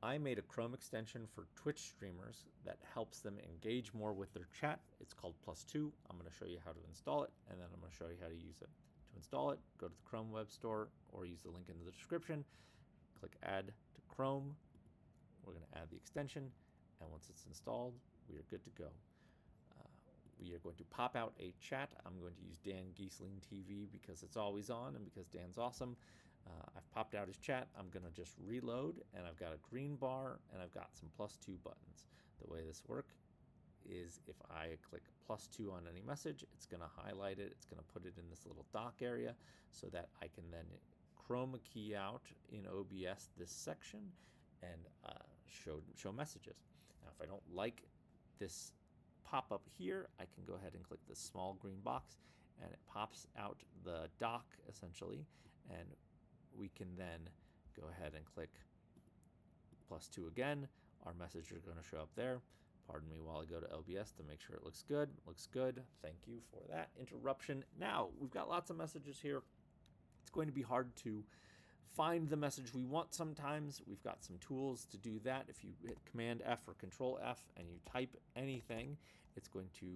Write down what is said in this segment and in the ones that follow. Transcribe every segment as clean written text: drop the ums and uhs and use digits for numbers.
I made a Chrome extension for Twitch streamers that helps them engage more with their chat. It's called +2. I'm going to show you how to install it, and then I'm going to show you how to use it. To install it, go to the Chrome Web Store or use the link in the description. Click Add to Chrome. We're going to add the extension, and once it's installed, we are good to go. We are going to pop out a chat. I'm going to use Dan Giesling TV because it's always on and because Dan's awesome. I've popped out his chat. I'm going to just reload, and I've got a green bar, and I've got some +2 buttons. The way this works is if I click +2 on any message, it's going to highlight it. It's going to put it in this little dock area so that I can then chroma key out in OBS this section and show messages. Now, if I don't like this pop-up here, I can go ahead and click the small green box, and it pops out the dock essentially, and we can then go ahead and click +2 again. Our messages are going to show up there. Pardon me while I go to LBS to make sure it looks good. Looks good. Thank you for that interruption. Now, we've got lots of messages here. It's going to be hard to find the message we want sometimes. We've got some tools to do that. If you hit Command F or Control F and you type anything, it's going to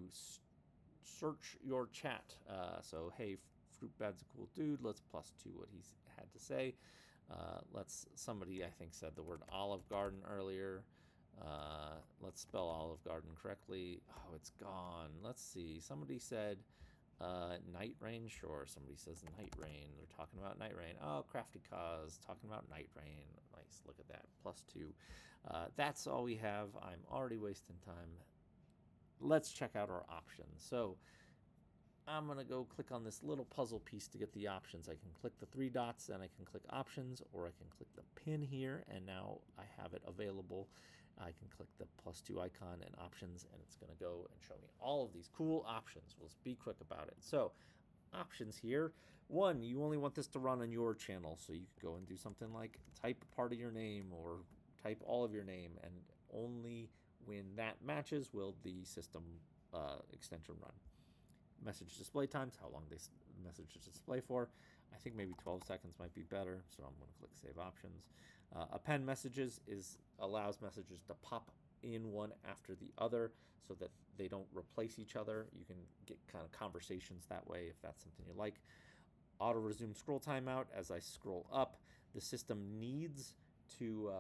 search your chat. So, hey, Fruit Bad's a cool dude. Let's +2 what he had to say. Somebody I think said the word Olive Garden earlier. Let's spell Olive Garden correctly. Oh, it's gone. Let's see. Somebody said Night Rain. Sure, somebody says Night Rain. They're talking about Night Rain. Oh, Crafty Cause talking about Night Rain. Nice. Look at that. +2. That's all we have. I'm already wasting time. Let's check out our options. So I'm going to go click on this little puzzle piece to get the options. I can click the 3 dots and I can click options, or I can click the pin here, and now I have it available. I can click the +2 icon and options, and it's going to go and show me all of these cool options. We'll be quick about it. So options here. 1, you only want this to run on your channel, so you could go and do something like type a part of your name or type all of your name, and only when that matches will the system extension run. Message display times, how long this message is display for. I think maybe 12 seconds might be better, so I'm going to click Save Options. Append messages allows messages to pop in one after the other so that they don't replace each other. You can get kind of conversations that way if that's something you like. Auto resume scroll timeout. As I scroll up, the system needs to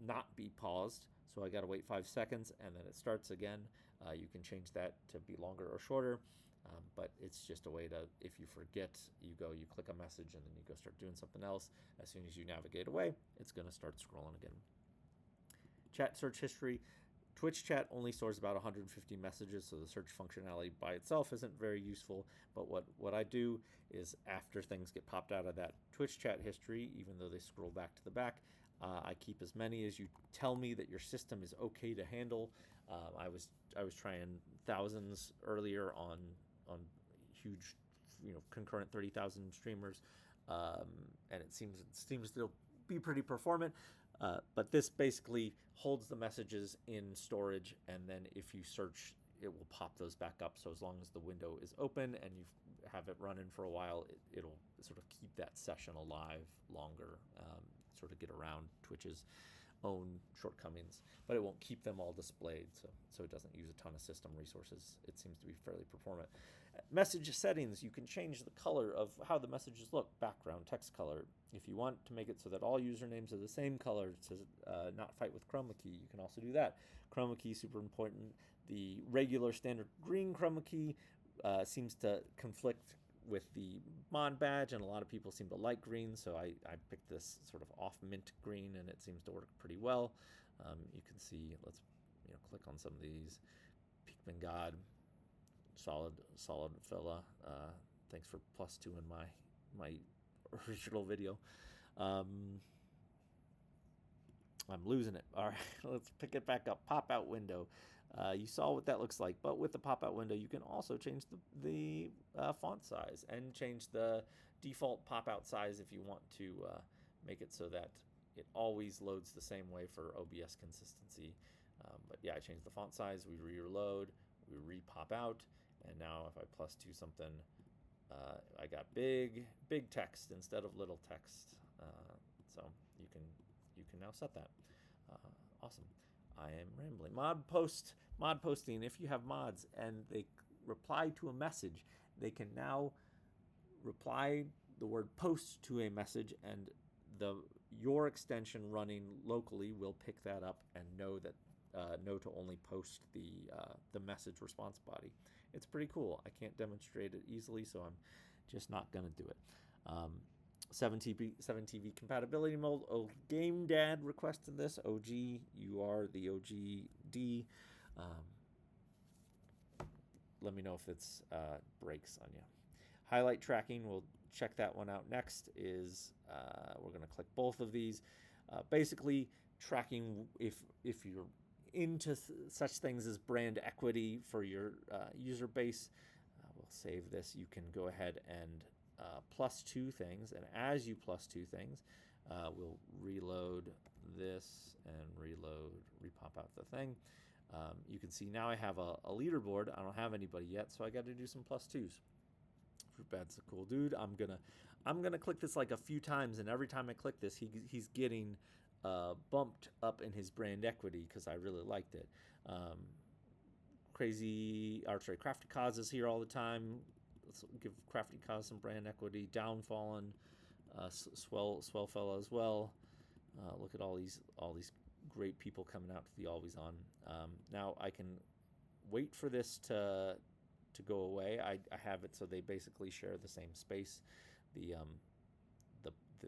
not be paused, so I got to wait 5 seconds and then it starts again. You can change that to be longer or shorter, but it's just a way to, if you forget, you click a message and then you go start doing something else. As soon as you navigate away, it's going to start scrolling again. Chat search history. Twitch chat only stores about 150 messages, so the search functionality by itself isn't very useful. But what I do is after things get popped out of that Twitch chat history, even though they scroll back to the back, I keep as many as you tell me that your system is okay to handle. I was trying thousands earlier on huge, concurrent 30,000 streamers, and it seems to be pretty performant. But this basically holds the messages in storage, and then if you search, it will pop those back up. So as long as the window is open and you have it running for a while, it'll sort of keep that session alive longer, sort of get around Twitch's own shortcomings, but it won't keep them all displayed, so it doesn't use a ton of system resources. It seems to be fairly performant. Message settings, you can change the color of how the messages look, background, text color. If you want to make it so that all usernames are the same color to not fight with chroma key, you can also do that. Chroma key, super important. The regular standard green chroma key seems to conflict with the mod badge, and a lot of people seem to like green, so I picked this sort of off mint green, and it seems to work pretty well. You can see, let's click on some of these. Peakman God, solid fella. Thanks for +2 in my original video. I'm losing it. All right, let's pick it back up. Pop-out window. You saw what that looks like, but with the pop-out window, you can also change the font size and change the default pop-out size if you want to make it so that it always loads the same way for OBS consistency. But yeah, I changed the font size. We reload, we re-pop out, and now if I +2 something, I got big text instead of little text. So you can you can now set that. Awesome. I am rambling. Mod posting. If you have mods and they reply to a message, they can now reply the word post to a message, and your extension running locally will pick that up and know to only post the message response body. It's pretty cool. I can't demonstrate it easily, so I'm just not gonna do it. 7TV compatibility mode. Oh, Game Dad requested this. OG, you are the OGD. Let me know if it's breaks on you. Highlight tracking, we'll check that one out next. We're going to click both of these. Basically, tracking if you're into such things as brand equity for your user base. We'll save this. You can go ahead and +2 things, and as you +2 things, we'll reload this and repop out the thing. You can see now I have a leaderboard. I don't have anybody yet, so I got to do some +2s. Fruitbat's a cool dude. I'm gonna click this like a few times, and every time I click this, he's getting bumped up in his brand equity because I really liked it. Crafty Cause is here all the time. Let's give Crafty Cause some brand equity. Downfallen, swell fella as well. Look at all these great people coming out to the Always On. Now I can wait for this to go away. I have it so they basically share the same space, the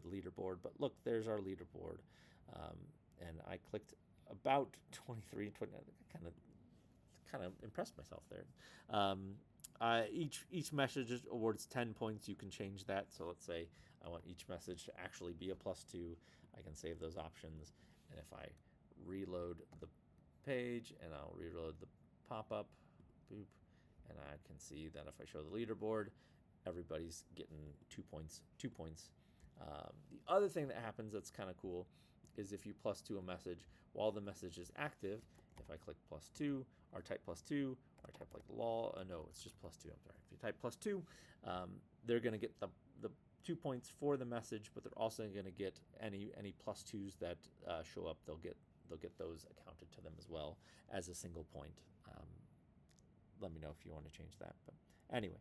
leaderboard. But look, there's our leaderboard, and I clicked about 23, 20. Kind of impressed myself there. Each message awards 10 points. You can change that. So let's say I want each message to actually be a +2. I can save those options, and if I reload the page and I'll reload the pop-up, boop, and I can see that if I show the leaderboard, everybody's getting 2 points. The other thing that happens that's kind of cool is if you +2 a message while the message is active, if I click +2 or type +2 or type like lol, no, it's just +2, I'm sorry. If you type +2, they're going to get the 2 points for the message, but they're also going to get any +2s that show up. They'll get those accounted to them as well as a single point. Let me know if you want to change that. But anyway,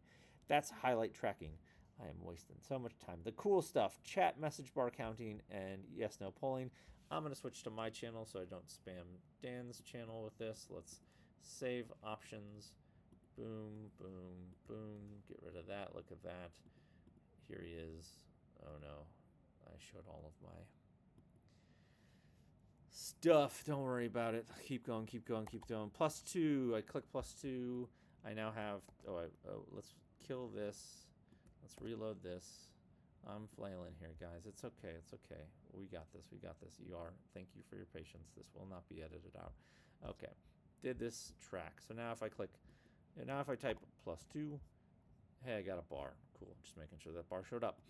that's highlight tracking. I am wasting so much time. The cool stuff: chat, message bar counting, and yes/no polling. I'm going to switch to my channel so I don't spam Dan's channel with this. Let's save options. Boom, boom, boom. Get rid of that. Look at that. Here he is. Oh no, I showed all of my stuff. Don't worry about it. Keep going. +2. I click +2. I now have. Let's kill this. Let's reload this. I'm flailing here, guys. It's okay. We got this. You are. Thank you for your patience. This will not be edited out. Okay. Did this track. So now if I click, and now if I type +2, hey, I got a bar. Cool. Just making sure that bar showed up.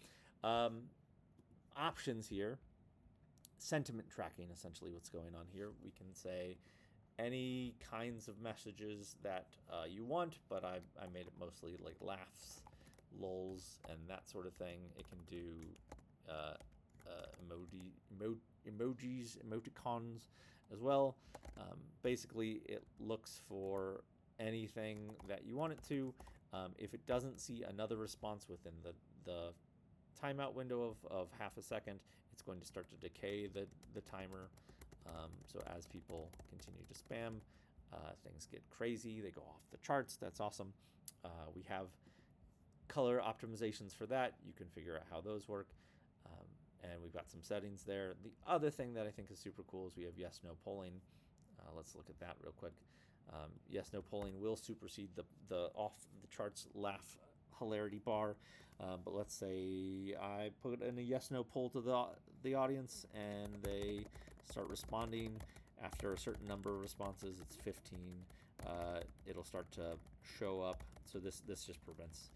Options here. Sentiment tracking, essentially what's going on here. We can say any kinds of messages that you want, but I made it mostly like laughs, lulz, and that sort of thing. It can do emojis, emoticons as well. Basically, it looks for anything that you want it to. If it doesn't see another response within the timeout window of half a second, it's going to start to decay the timer. So as people continue to spam, things get crazy. They go off the charts. That's awesome. We have color optimizations for that. You can figure out how those work. And we've got some settings there. The other thing that I think is super cool is we have yes/no polling. Let's look at that real quick. Yes/no polling will supersede the off the charts laugh hilarity bar. But let's say I put in a yes/no poll to the audience and they start responding. After a certain number of responses, it's 15. It'll start to show up. So this just prevents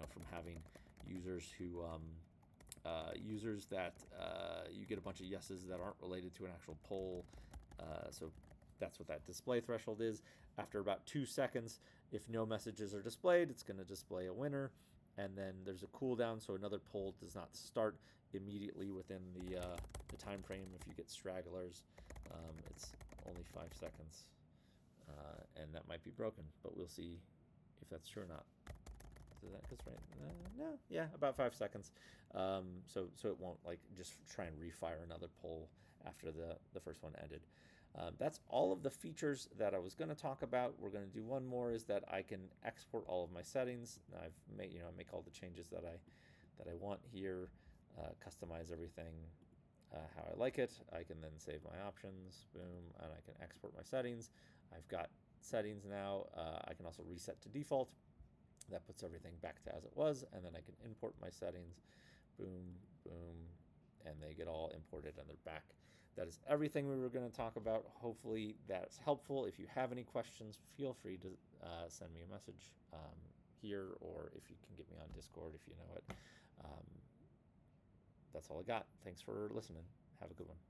from having users who users that you get a bunch of yeses that aren't related to an actual poll. So that's what that display threshold is. After about 2 seconds, if no messages are displayed, it's going to display a winner. And then there's a cooldown, so another poll does not start immediately within the time frame, if you get stragglers, it's only 5 seconds, and that might be broken, but we'll see if that's true or not. So that goes right, no, yeah, about 5 seconds. So it won't like just try and refire another poll after the first one ended. That's all of the features that I was going to talk about. We're going to do one more, is that I can export all of my settings. I've made, make all the changes that I want here, customize everything how I like it. I can then save my options, boom, and I can export my settings. I've got settings now. I can also reset to default. That puts everything back to as it was, and then I can import my settings, boom, boom, and they get all imported and they're back. That is everything we were going to talk about. Hopefully that's helpful. If you have any questions, feel free to send me a message here, or if you can get me on Discord if you know it. That's all I got. Thanks for listening. Have a good one.